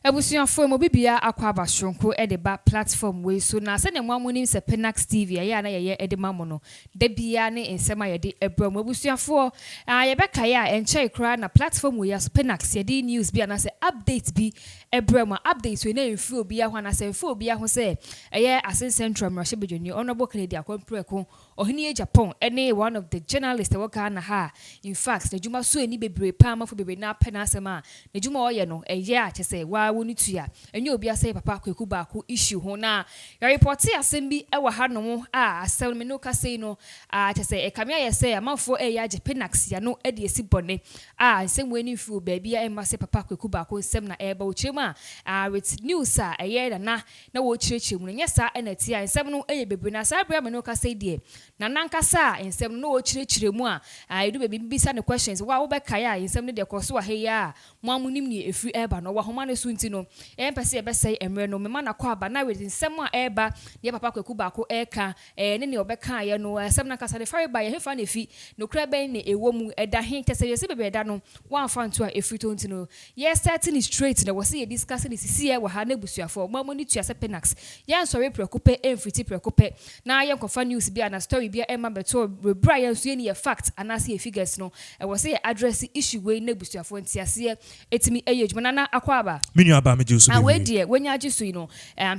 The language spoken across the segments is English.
Ebusuafo mo bibia akwa abashonko edeba platform we so na se ne mwamunim se Pinax TV ya na ye edema mo no da bia ne ensema ye de ebro mo ebusuafo ye beka ya enche kra na platform we ya so Pinax ye de news bia na se update bi ebro mo update we na enfi obi ahwa na se enfi obi ahwo se ye asen central mrahye bedwani honorable Kennedy akwampreko ohini Agyapong ene one of the journalists we ka na ha in fact the juma so eni bebre pa amafo bebre na penasema the juma oye no eye a chese wa woni tua enye obi ase papa Kwaku Baako issue ho na ya report asem bi e wa hanom a asem me no ka sei no a chese e kamia ye say amafo e ya Pinax ya no e de esi bone a nsem we ni fu ba bia e ma se papa Kwaku Baako nsem na e ba o chirema a with news a eye na wo chirechire mu nya sa e na tia nsem no e ye bebre na sa bra me no ka sei de na nankasa nsem no wo chirechire mu a edu be bisa ne questions wa wo be kaya nsem no de koso wa he ya mo amunim ni efri eba no wa homa ne sunti no empese e be say emre no mema na kwa aba na we nsem a eba ye papa Kwaku Baako eka ne obeka ye no nsem nankasa de fare ba ye hefa na efi no kra ben ne ewo mu eda hin kese ye se bebe eda no wa fa nto a efri tonti no ye setting it straight na we say discussing this see wa ha na busuafo mo mo ni tua se Pinax ye nsore prekope emfiti prekope na ye kofa news bia na story bia emma beto rebra ye nso ye ni fact anase figures no we say address issue we na busuafo ntiase etimi eyejuma na akwa aba menu aba me juso we die wenya agisu yi no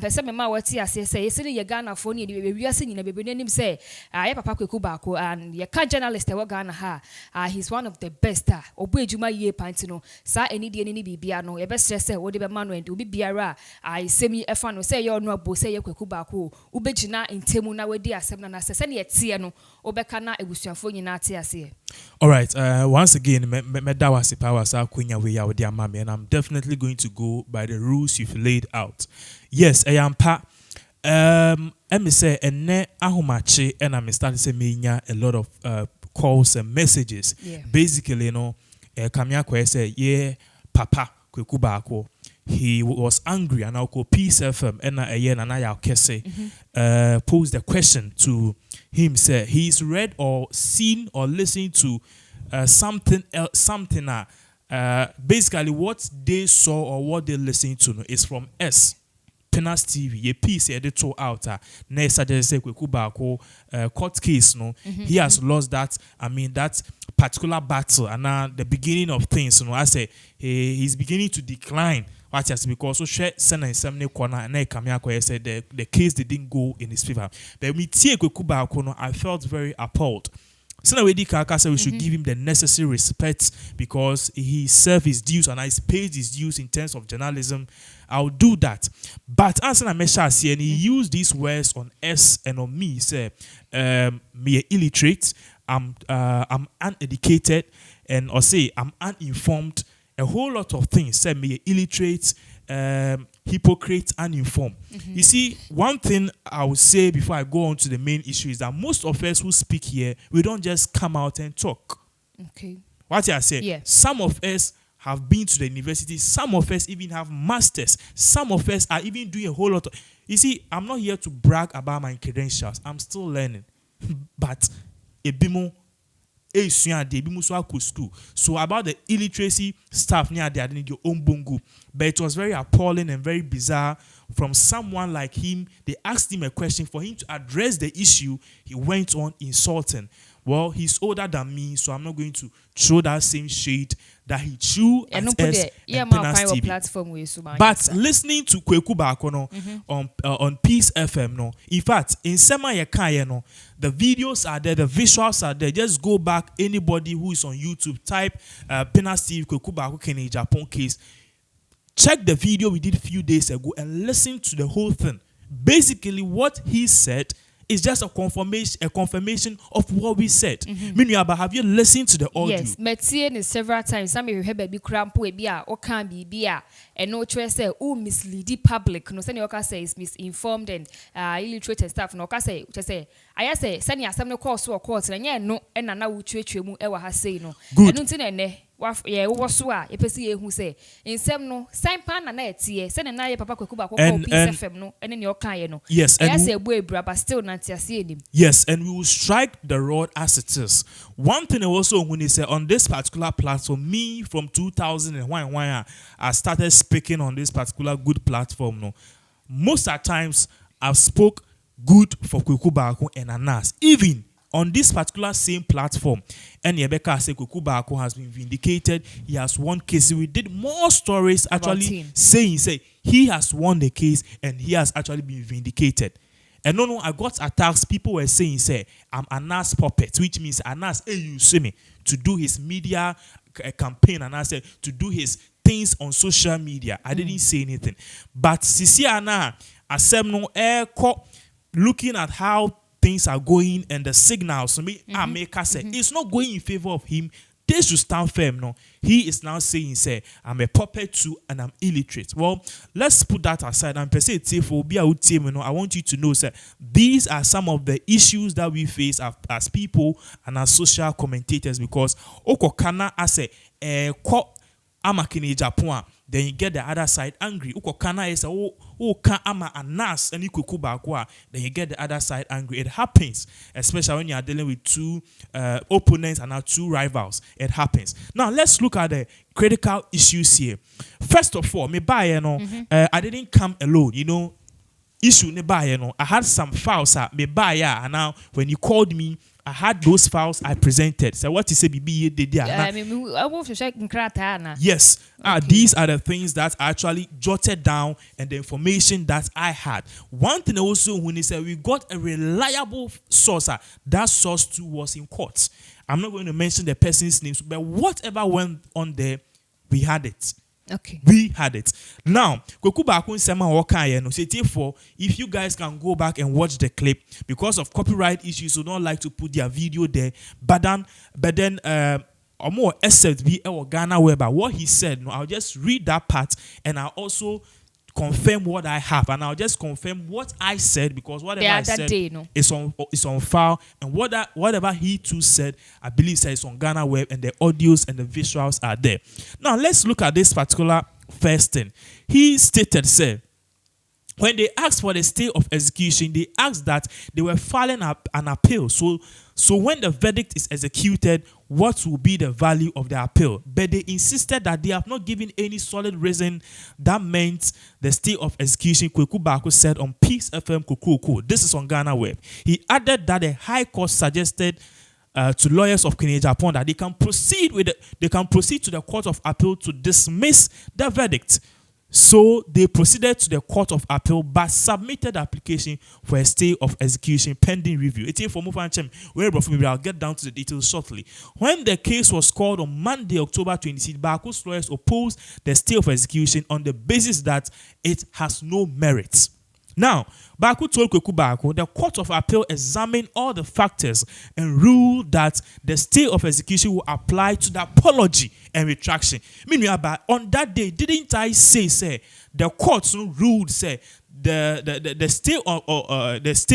pese me ma wati ase say yesi ye Ghana fo ne be wiase nyina bebe nanim say ye papa Kwaku Baako and ye ka journalist we Ghana ha he's one of the best obu ejuma ye panti no sa eni die ni bibia no ye be stress say wo de be ma no obi biara semi efa no say ye ono abo say ye Kwaku Baako ubegina ntemu na wadi asem na se ne ye tie no obeka na ebusuafo nyina ate ase. All right, once again, me power sa kunya we ya with mama, and I'm definitely going to go by the rules you've laid out. Yes, I am pa. Me say ene ahumachi, and I'm starting to say me a lot of calls and messages. Yeah. Basically, you know, kamya kwe say yeah, papa Kwaku Baako. He was angry, and I'll call Peace FM and Att cks posed the question to him. Say he's read or seen or listened to something basically what they saw or what they listened to is from Pinax TV. Ye piece editor out ne suggest say Kwaku Baako court case no. He has lost that. I mean that particular battle, and now the beginning of things. You know, I say he's beginning to decline. What has because so share send and some corner and I said the case didn't go in his favor. But we take Kwaku Baako no, I felt very appalled. So now we should give him the necessary respect because he served his dues and I paid his dues in terms of journalism. I'll do that. But as I mentioned, and he used these words on S and on me. Say, me illiterate, I'm uneducated, and or say I'm uninformed. A whole lot of things. Say me illiterate, hypocrite, uninformed. You see, one thing I would say before I go on to the main issue is that most of us who speak here, we don't just come out and talk. Okay. What I say? Yeah. Some of us have been to the university. Some of us even have masters. Some of us are even doing a whole lot of. You see, I'm not here to brag about my credentials. I'm still learning, but a bimo. So about the illiteracy stuff near they need your own bungu. But it was very appalling and very bizarre from someone like him. They asked him a question for him to address the issue. He went on insulting. Well, he's older than me, so I'm not going to throw that same shade that he threw at us and Pinax TV. Platform but listening to Kwaku Baako no, on Peace FM, no, in fact, in Sema Yekaya, no, the videos are there, the visuals are there. Just go back, anybody who is on YouTube, type Pinax TV, Kwaku Baako Agyapong case. Check the video we did a few days ago and listen to the whole thing. Basically, what he said is just a confirmation of what we said. Meanwhile, have you listened to the audio? Yes, Metie several times. Some of you have baby crampo ebia or can be and no choice say mislead the public. No, say you say is misinformed and illiterate and stuff. No, say just say I say send ya some no course or course and yeah no and na wuchwe mu e wa ha sei no. Good. Yeah, was wa ye pesi who say in some no sign pan na etie send na ye papa Kwaku Baako Peace FM no and in your kan no. Yes, and say boy bra but still not tia. Yes, and we will strike the road as it is. One thing also when he said on this particular platform, me from 2001 I started speaking on this particular good platform. No, most of the times I've spoke good for Kwaku Baako and Anas. Even on this particular same platform, and Rebecca said Kwaku Baako has been vindicated. He has won cases. We did more stories actually saying he has won the case and he has actually been vindicated. And no, I got attacks. People were saying, I'm Anas puppet, which means Anas, you see me, to do his media campaign, and I said to do his things on social media. I didn't say anything. But Sisi Ana, looking at how things are going and the signals it's not going in favor of him. They should stand firm. No, he is now saying, I'm a puppet too and I'm illiterate. Well, let's put that aside. And per se, I want you to know, these are some of the issues that we face as people and as social commentators, because Okokana as a Agyapong, then you get the other side angry. Ukokana is ama Anas and Kwaku Baako, then you get the other side angry. It happens, especially when you are dealing with two opponents and now two rivals. It happens. Now let's look at the critical issues here. First of all, I didn't come alone. Issue I had some files and now when you called me, I had those files I presented. So what you say, BB did yes. Okay. These are the things that I actually jotted down and the information that I had. One thing also, when he said we got a reliable source, that source too was in court. I'm not going to mention the person's names, but whatever went on there, we had it. Okay. We had it. Now, Kwaku Baako say for if you guys can go back and watch the clip, because of copyright issues, we don't like to put their video there. But then or more except be Ghana Weber. What he said, I'll just read that part and I'll also confirm what I have, and I'll just confirm what I said, because whatever I said is on file, and whatever he too said, I believe says on Ghana Web, and the audios and the visuals are there. Now let's look at this particular first thing. He stated, when they asked for the stay of execution, they asked that they were filing an appeal. So when the verdict is executed, what will be the value of the appeal? But they insisted that they have not given any solid reason that meant the stay of execution. Kwaku Baako said on Peace FM Kukuku. This is on Ghana Web. He added that the High Court suggested to lawyers of Agyapong that they can proceed to the Court of Appeal to dismiss the verdict. So they proceeded to the Court of Appeal but submitted the application for a stay of execution pending review. I'll get down to the details shortly. When the case was called on Monday, October 26, Baako's lawyers opposed the stay of execution on the basis that it has no merit. Now, Baako told Kwaku Baako the Court of Appeal examined all the factors and ruled that the stay of execution will apply to the apology and retraction. Meanwhile, on that day, didn't I say the court ruled the stay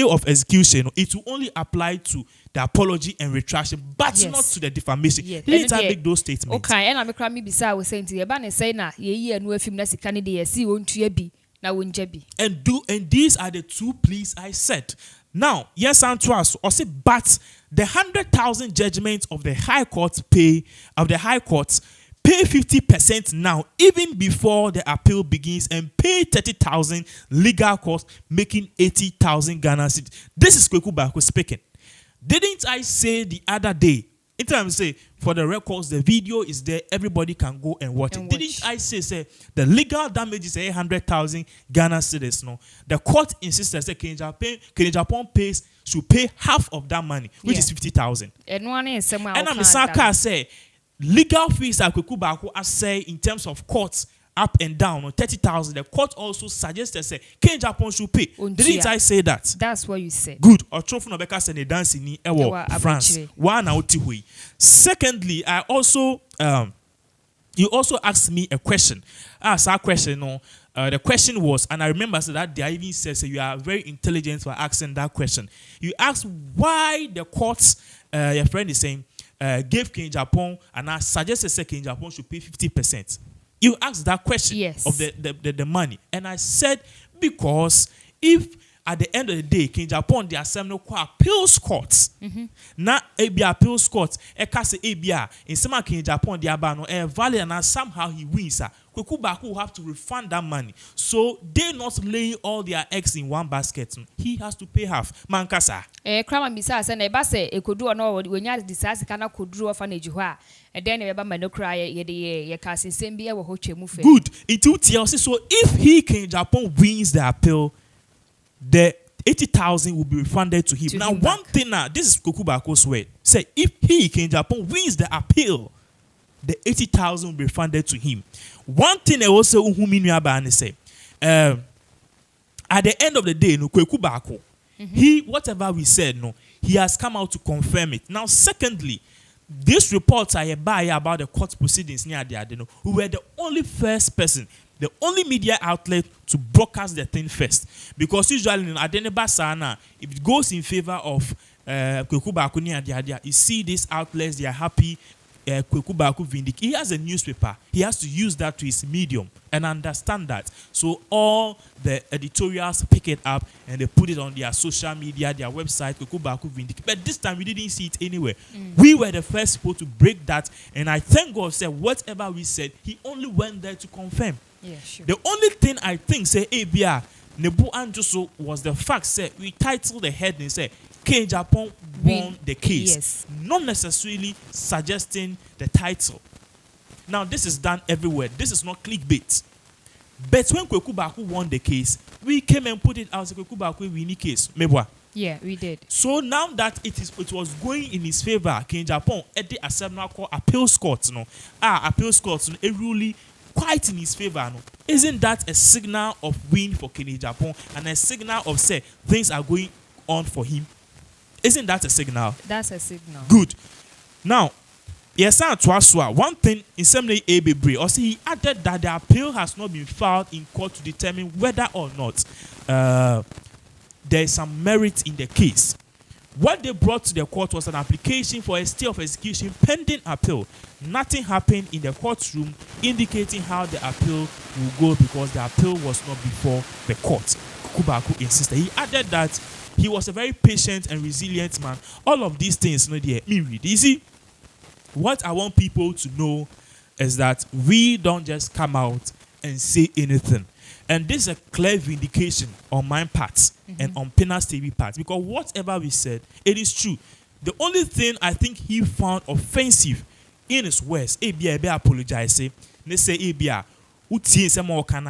of execution, it will only apply to the apology and retraction, but not to the defamation. Yes. Didn't I make those statements? Okay, and I'm a bisa was saying to you, but say na ye no film that's candidate see won't you be. And these are the two pleas I said. Now, yes, and to us, or say, but the 100,000 judgment of the High Court pay 50% now, even before the appeal begins, and pay 30,000 legal costs, making 80,000 Ghana cedis. This is Kwaku Baako speaking. Didn't I say the other day? In time say for the records, the video is there. Everybody can go and watch it. Didn't I say the legal damage is 800,000 Ghana cedis? No, the court insisted that Agyapong should pay half of that money, which is 50,000. And I'm say legal fees that Kwaku Baako say in terms of courts up and down 30,000. The court also suggested Agyapong should pay. Didn't I say that? That's what you said. Good. Or trophy no beka send dance in France. Secondly, I also you also asked me a question. That question the question was, and I remember so that they even said, you are very intelligent for asking that question. You asked why the courts, your friend is saying, gave King Agyapong and I suggested King Agyapong should pay 50%. You asked that question of the money. And I said, because if at the end of the day, King Agyapong, the assembly appeals courts. Now, ABA appeals courts, Ekase ABA, in some King Agyapong, the Abano, valid, and somehow he wins. Kwaku Baako will have to refund that money. So they're not laying all their eggs in one basket. He has to pay half. Mankasa. Krama Misa said, a basse, a could do no when you decide cannot could draw for Nijuha. And then a man cry, ye casting same beer or hoche move. Good. It will tell us. So if he King Agyapong wins the appeal, the 80,000 will be refunded to him. Now, one thing now, this is Kwaku Baako's word. Say if he King Agyapong wins the appeal, the 80,000 will be refunded to him. One thing I also say, at the end of the day, no Kwaku Baako, he whatever we said, no, he has come out to confirm it. Now, secondly, these reports are about the court proceedings near the Adeno, who were the only first person, the only media outlet to broadcast the thing first. Because usually in Adene Basana, if it goes in favor of Kwaku Baako near the idea, you see these outlets, they are happy. Kwaku Baako vindicate. He has a newspaper. He has to use that to his medium and understand that. So all the editorials pick it up and they put it on their social media, their website, Kwaku Baako vindicate. But this time we didn't see it anywhere. We were the first people to break that, and I thank God said whatever we said, he only went there to confirm. Yeah, sure. The only thing I think say ABR Nebu Anjoso was the fact said we titled the head and said King Agyapong won the case. Yes. Not necessarily suggesting the title. Now this is done everywhere. This is not clickbait. But when Kwaku Baako won the case, we came and put it out as a Kwaku Baako winning case. Mebwa. Yeah, we did. So now that it was going in his favor, King Agyapong at the assembly called appeals court, appeals court, it really quite in his favor. No? Isn't that a signal of win for King Agyapong and a signal of say things are going on for him? Isn't that a signal? That's a signal. Good. Now, yes, one thing in some way also he added that the appeal has not been filed in court to determine whether or not there is some merit in the case. What they brought to the court was an application for a stay of execution pending appeal. Nothing happened in the courtroom indicating how the appeal will go because the appeal was not before the court. Kwaku Baako insisted. He added that he was a very patient and resilient man. All of these things, me read. You see, what I want people to know is that we don't just come out and say anything. And this is a clear vindication on my part and on Pinax TV part. Because whatever we said, it is true. The only thing I think he found offensive in his words, ABA apologize. They say ABA,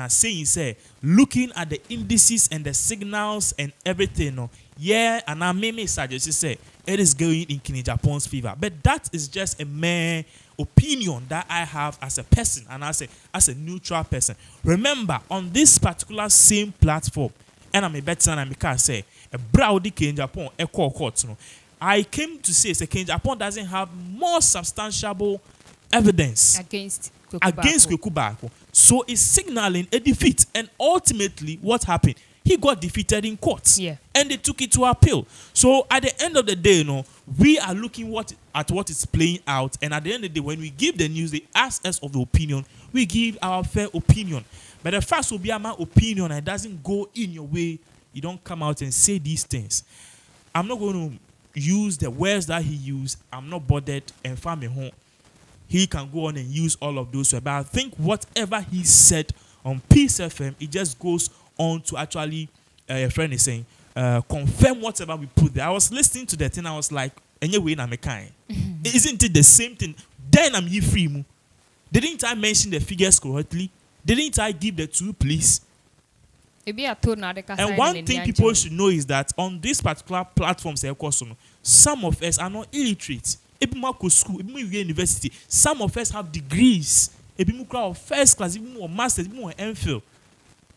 saying say, looking at the indices and the signals and everything, and I may suggest say it is going in King Agyapong's favor. But that is just a mere opinion that I have as a person and as a neutral person. Remember, on this particular same platform, and I'm a better and I can say a browdy King Agyapong a court. I came to say King Agyapong doesn't have more substantial evidence against Kwaku Baako. So it's signaling a defeat. And ultimately, what happened? He got defeated in court. Yeah. And they took it to appeal. So at the end of the day, we are looking at what is playing out. And at the end of the day, when we give the news, they ask us of the opinion. We give our fair opinion. But the first will be my opinion and it doesn't go in your way. You don't come out and say these things. I'm not going to use the words that he used. I'm not bothered and find me home. He can go on and use all of those. But I think whatever he said on Peace FM, it just goes on to actually, your friend is saying, confirm whatever we put there. I was listening to that and I was like, anyway, I'm a kind. Isn't it the same thing? Then I'm you free. Didn't I mention the figures correctly? Didn't I give the two, please? And one thing people should know is that on this particular platform, some of us are not illiterate. School, university. Some of us have degrees. First class, even more masters, even more MPhil.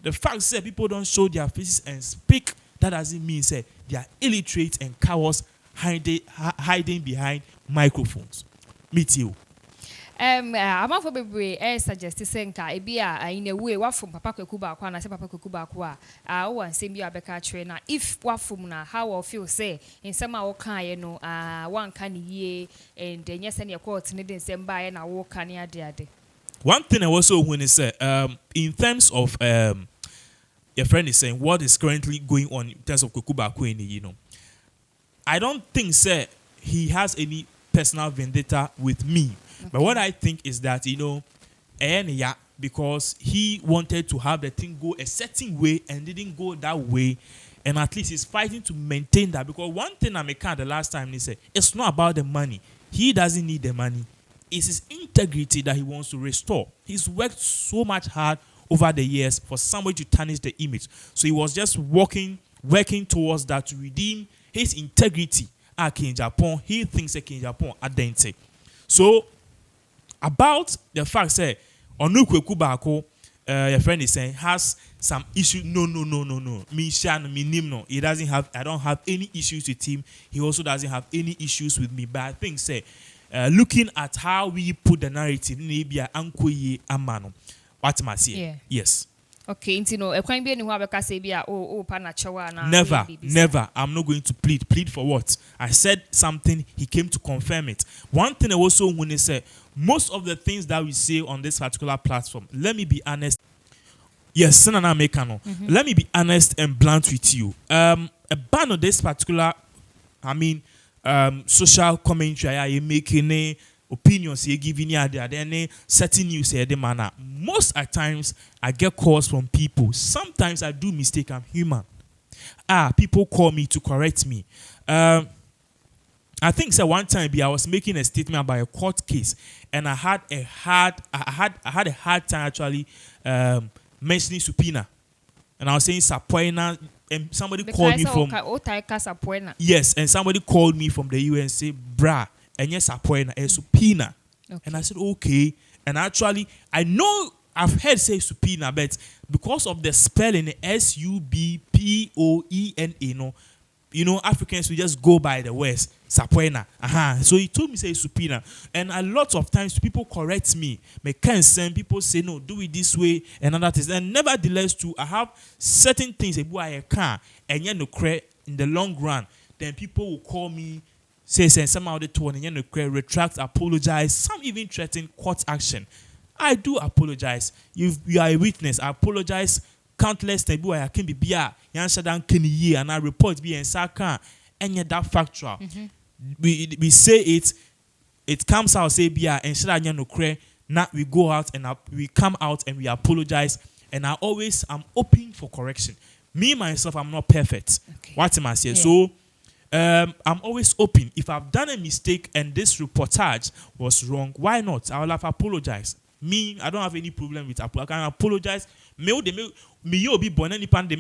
The fact that people don't show their faces and speak, that doesn't mean say they are illiterate and cowards hiding behind microphones. Meet you. I'm for be suggest senka ebia in a way what from Papa Kwaku Baako and I say Papa Kwaku Baako a one same you abeka trainer if what from na how I feel say in some our kind one can ye and then yes and your court needing same by and I walk can ya de. One thing I also when is in terms of your friend is saying what is currently going on in terms of Kwaku Baako, I don't think say he has any personal vendetta with me. Okay. But what I think is that because he wanted to have the thing go a certain way and didn't go that way, and at least he's fighting to maintain that. Because one thing I made the last time he said it's not about the money. He doesn't need the money. It's his integrity that he wants to restore. He's worked so much hard over the years for somebody to tarnish the image. So he was just working towards that to redeem his integrity. In Japan, he thinks that in Japan identity. So about the fact that Onu Kwaku Baako, your friend is saying, has some issue. No. Me Shan, me Nim, no. He doesn't have. I don't have any issues with him. He also doesn't have any issues with me. But I think say, looking at how we put the narrative, maybe Ankoye Amano. What must say? Yeah. Yes. Okay, a crime being who have say be Never. I'm not going to plead. Plead for what? I said something, he came to confirm it. One thing I also want to say, most of the things that we say on this particular platform, let me be honest. Yes, Let me be honest and blunt with you. A ban on this particular, social commentary I am making opinions you giving any certain news here manner. Most at times I get calls from people. Sometimes I do mistake. I'm human. People call me to correct me. I think so one time I was making a statement about a court case and I had a hard time actually mentioning subpoena. And I was saying subpoena and somebody called me from yes, and somebody called me from the UN and said, "Brah, and yes, a subpoena." Okay. And I said, okay. And actually, I know I've heard say subpoena, but because of the spelling SUBPOENA, Africans will just go by the words subpoena. So he told me say subpoena, and a lot of times people correct me. People say no, do it this way and other things. And nevertheless, too, I have certain things I can and in the long run, then people will call me. Say somehow the tone and retract, apologize. Some even threaten court action. I do apologize. You are a witness. I apologize countless times. I can be bia. And I report be and saka. And yet that factual. We say it comes out say bia and now we go out and we come out and we apologize. And I'm open for correction. Me myself, I'm not perfect. Okay. What am I saying? Yeah. So. I'm always open. If I've done a mistake and this reportage was wrong, why not? I will have apologized. Me, I don't have any problem with apology. I can apologize. Me be born any pan I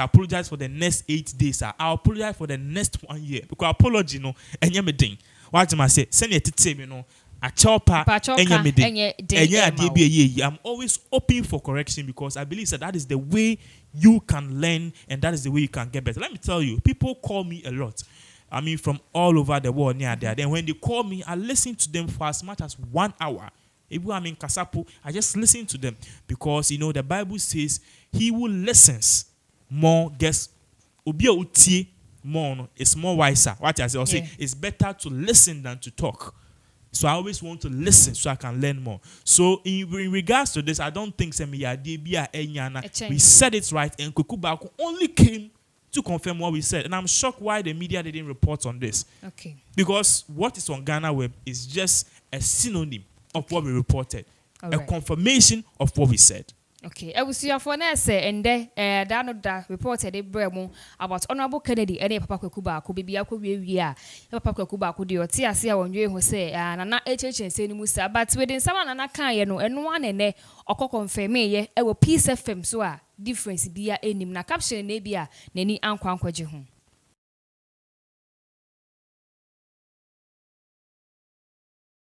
apologize for the next 8 days. I'll apologize for the next 1 year because apology, and you thing. What am I say? Send it to a chopper I'm always open for correction because I believe that is the way you can learn and that is the way you can get better. Let me tell you, people call me a lot. From all over the world near there. Then when they call me, I listen to them for as much as 1 hour. If I'm in Kasapo, I just listen to them because the Bible says he who listens more gets more is more wiser. What I say, it's better to listen than to talk. So I always want to listen so I can learn more. So in regards to this, I don't think we said it right and Kwaku Baako only came to confirm what we said. And I'm shocked why the media didn't report on this. Okay. Because what is on Ghana Web is just a synonym of what we reported. A confirmation of what we said. Okay, I will see you for next and that reported about Honorable Kennedy and Papa Kwaku Baako be Papa Kwaku Baako the Tia on you who say and not HH Musa, but within someone and and one and or confirm me, I will piece FM so difference be a name na caption nebia neni ankwankwaje ho.